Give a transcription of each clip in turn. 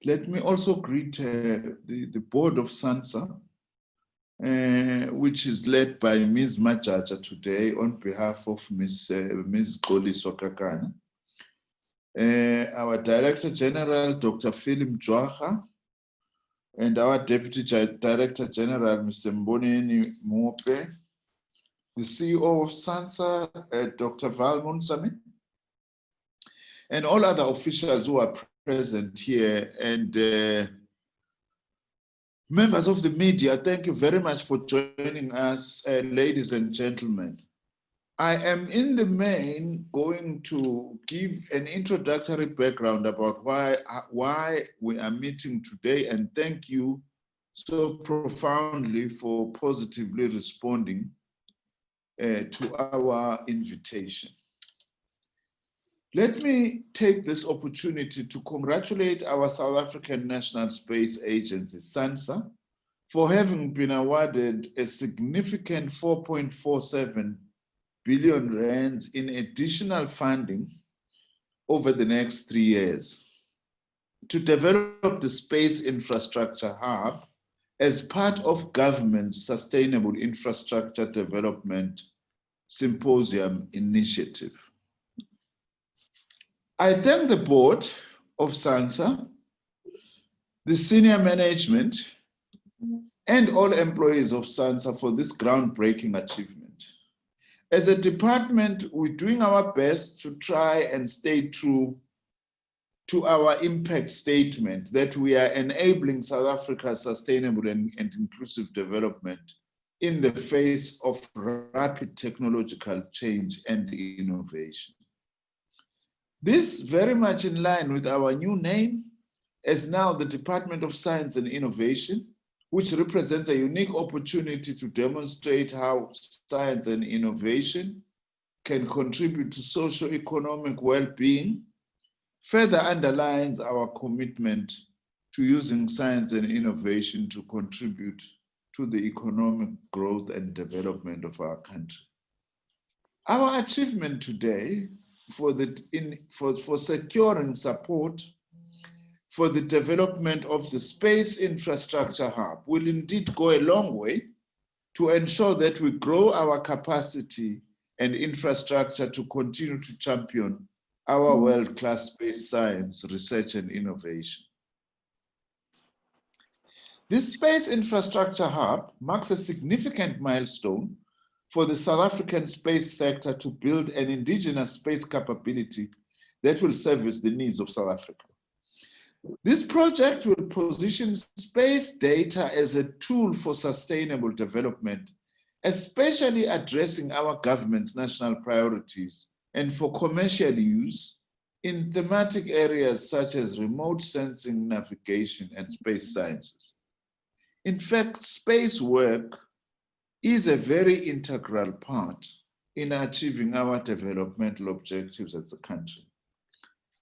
Let me also greet the board of SANSA, which is led by Ms. Majaja today on behalf of Ms. Xoliso Kakana. Our Director General, Dr. Philip Jwaha, and our Deputy Director General, Mr. Mboneni Mope, the CEO of SANSA, Dr. Val Munsami, and all other officials who are present here, and members of the media. Thank you very much for joining us, ladies and gentlemen. I am in the main going to give an introductory background about why we are meeting today, and thank you so profoundly for positively responding to our invitation. Let me take this opportunity to congratulate our South African National Space Agency, SANSA, for having been awarded a significant 4.47 billion rands in additional funding over the next 3 years to develop the Space Infrastructure Hub as part of government's Sustainable Infrastructure Development Symposium initiative. I thank the board of SANSA, the senior management, and all employees of SANSA for this groundbreaking achievement. As a department, we're doing our best to try and stay true to our impact statement that we are enabling South Africa's sustainable and inclusive development in the face of rapid technological change and innovation. This very much in line with our new name as now the Department of Science and Innovation, which represents a unique opportunity to demonstrate how science and innovation can contribute to socio-economic well-being, further underlines our commitment to using science and innovation to contribute to the economic growth and development of our country. Our achievement today for securing support for the development of the Space Infrastructure Hub will indeed go a long way to ensure that we grow our capacity and infrastructure to continue to champion our world-class space science, research, and innovation. This Space Infrastructure Hub marks a significant milestone for the South African space sector to build an indigenous space capability that will service the needs of South Africa. This project will position space data as a tool for sustainable development, especially addressing our government's national priorities and for commercial use in thematic areas such as remote sensing, navigation, and space sciences. In fact, space work is a very integral part in achieving our developmental objectives as a country.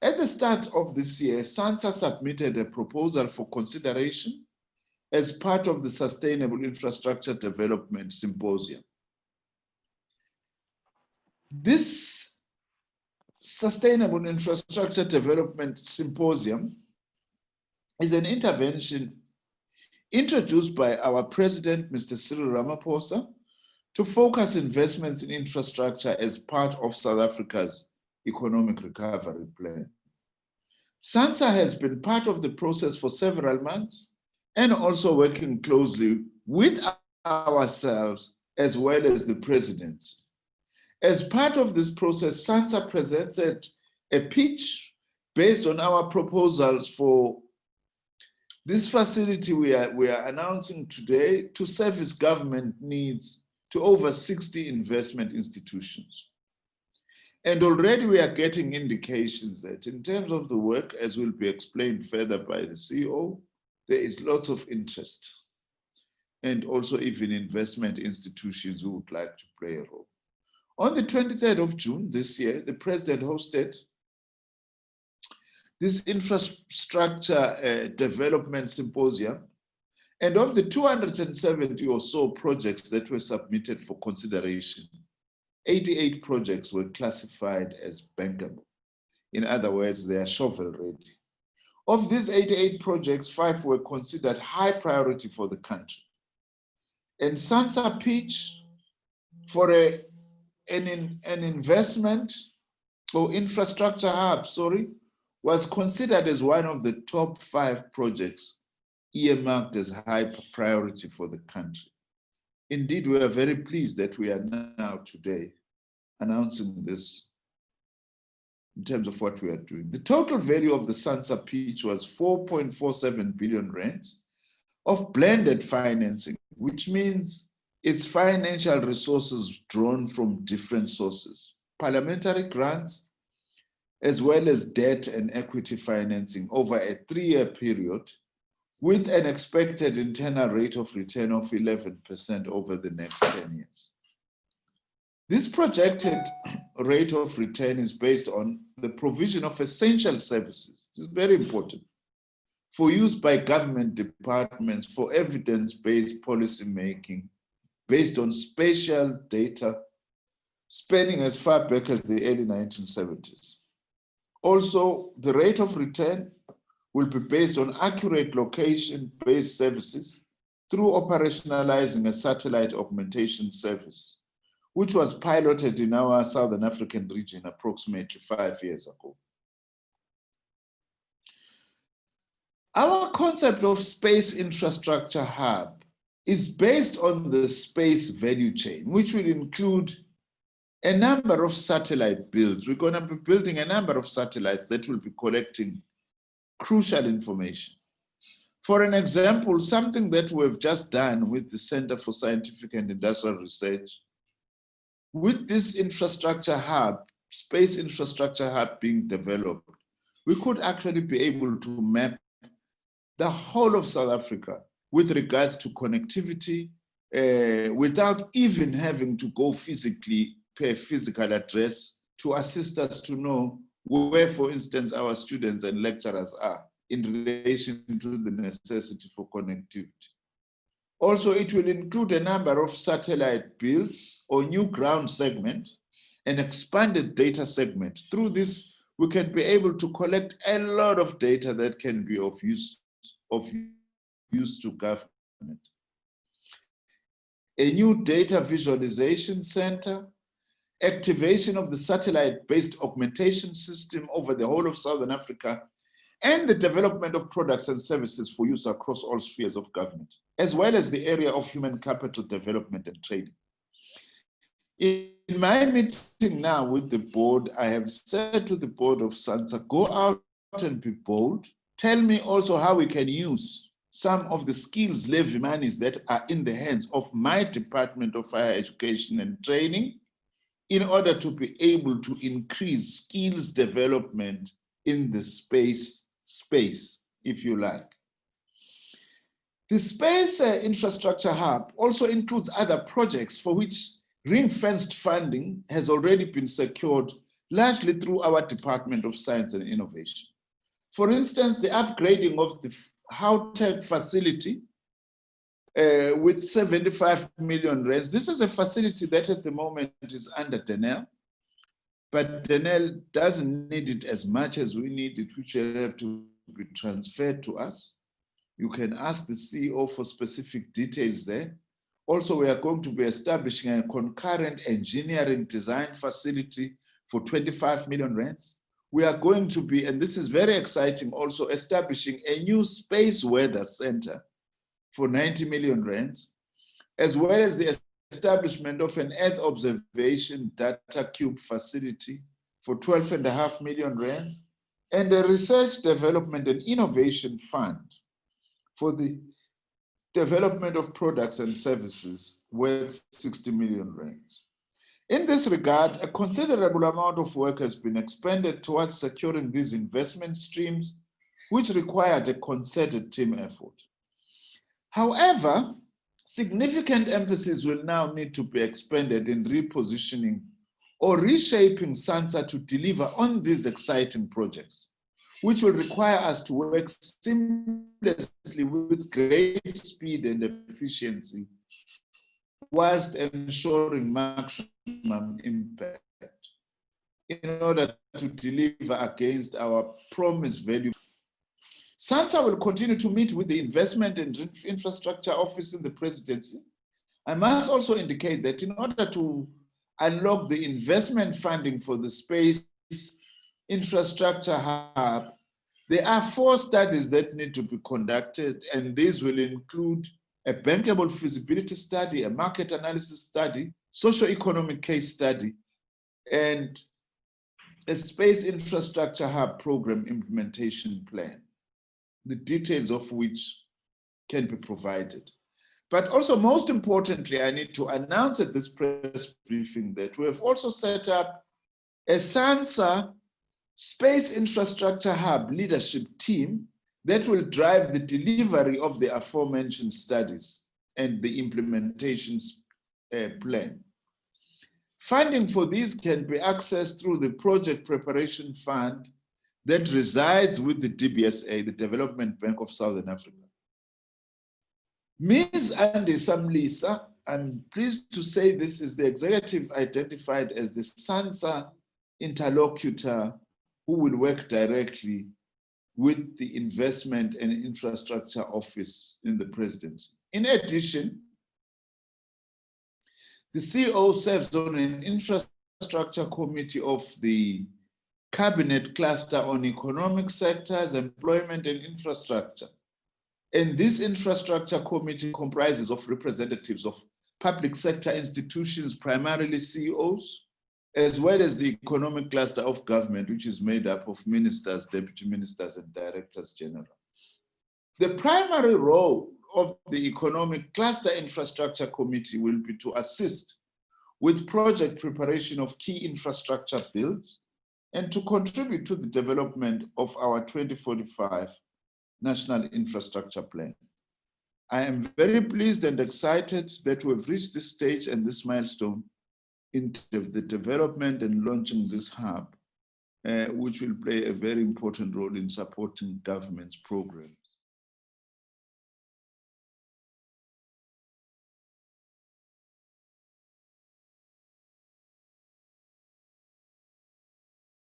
At the start of this year, SANSA submitted a proposal for consideration as part of the Sustainable Infrastructure Development Symposium. This Sustainable Infrastructure Development Symposium is an intervention introduced by our President, Mr. Cyril Ramaphosa, to focus investments in infrastructure as part of South Africa's economic recovery plan. SANSA has been part of the process for several months and also working closely with ourselves as well as the presidency. As part of this process, SANSA presented a pitch based on our proposals for this facility we are announcing today to service government needs to over 60 investment institutions. And already we are getting indications that in terms of the work, as will be explained further by the CEO, there is lots of interest and also even investment institutions who would like to play a role. On the 23rd of June this year, the President hosted this infrastructure development symposium, and of the 270 or so projects that were submitted for consideration, 88 projects were classified as bankable. In other words, they are shovel ready. Of these 88 projects, 5 were considered high priority for the country. And SANSA pitch for an investment or infrastructure hub, was considered as one of the top 5 projects earmarked as high priority for the country. Indeed, we are very pleased that we are now today announcing this in terms of what we are doing. The total value of the SANSA pitch was 4.47 billion rands of blended financing, which means it's financial resources drawn from different sources, parliamentary grants, as well as debt and equity financing over a 3-year period, with an expected internal rate of return of 11% over the next 10 years. This projected rate of return is based on the provision of essential services. It's very important for use by government departments for evidence-based policy making based on spatial data spanning as far back as the early 1970s. Also, the rate of return will be based on accurate location-based services through operationalizing a satellite augmentation service, which was piloted in our Southern African region approximately 5 years ago. Our concept of space infrastructure hub is based on the space value chain, which will include a number of satellite builds. We're going to be building a number of satellites that will be collecting crucial information. For an example, something that we've just done with the Center for Scientific and Industrial Research, with this infrastructure hub, space infrastructure hub being developed, we could actually be able to map the whole of South Africa with regards to connectivity without even having to go physically, pay a physical address to assist us to know where, for instance, our students and lecturers are in relation to the necessity for connectivity. Also, it will include a number of satellite builds or new ground segment and expanded data segment. Through this, we can be able to collect a lot of data that can be of use to government. A new data visualization center, activation of the satellite-based augmentation system over the whole of Southern Africa, and the development of products and services for use across all spheres of government, as well as the area of human capital development and training. In my meeting now with the board, I have said to the board of SANSA, go out and be bold. Tell me also how we can use some of the skills levy monies that are in the hands of my Department of Higher Education and Training in order to be able to increase skills development in the space, if you like. The Space Infrastructure Hub also includes other projects for which ring-fenced funding has already been secured, largely through our Department of Science and Innovation. For instance, the upgrading of the Gauteng facility with 75 million rands. This is a facility that at the moment is under Denel, but Denel doesn't need it as much as we need it, which will have to be transferred to us. You can ask the CEO for specific details there. Also, we are going to be establishing a concurrent engineering design facility for 25 million rands. We are going to be, and this is very exciting, also establishing a new space weather center for 90 million rands, as well as the establishment of an Earth observation data cube facility for 12.5 million rands, and a research, development and innovation fund for the development of products and services worth 60 million rands. In this regard, a considerable amount of work has been expended towards securing these investment streams, which required a concerted team effort. However, significant emphasis will now need to be expended in repositioning or reshaping SANSA to deliver on these exciting projects, which will require us to work seamlessly with great speed and efficiency, whilst ensuring maximum impact in order to deliver against our promised value. SANSA will continue to meet with the Investment and Infrastructure Office in the Presidency. I must also indicate that in order to unlock the investment funding for the Space Infrastructure Hub, there are 4 studies that need to be conducted, and these will include a bankable feasibility study, a market analysis study, socio-economic case study, and a Space Infrastructure Hub program implementation plan, the details of which can be provided. But also, most importantly, I need to announce at this press briefing that we have also set up a SANSA Space Infrastructure Hub leadership team that will drive the delivery of the aforementioned studies and the implementation plan. Funding for these can be accessed through the Project Preparation Fund that resides with the DBSA, the Development Bank of Southern Africa. Ms. Andi Samlisa, I'm pleased to say this is the executive identified as the SANSA interlocutor who will work directly with the Investment and Infrastructure Office in the Presidency. In addition, the CEO serves on an infrastructure committee of the Cabinet Cluster on Economic Sectors, Employment and Infrastructure. And this infrastructure committee comprises of representatives of public sector institutions, primarily CEOs, as well as the economic cluster of government, which is made up of ministers, deputy ministers, and directors general. The primary role of the Economic Cluster Infrastructure Committee will be to assist with project preparation of key infrastructure builds and to contribute to the development of our 2045 National Infrastructure Plan. I am very pleased and excited that we've reached this stage and this milestone in the development and launching this hub, which will play a very important role in supporting government's programs.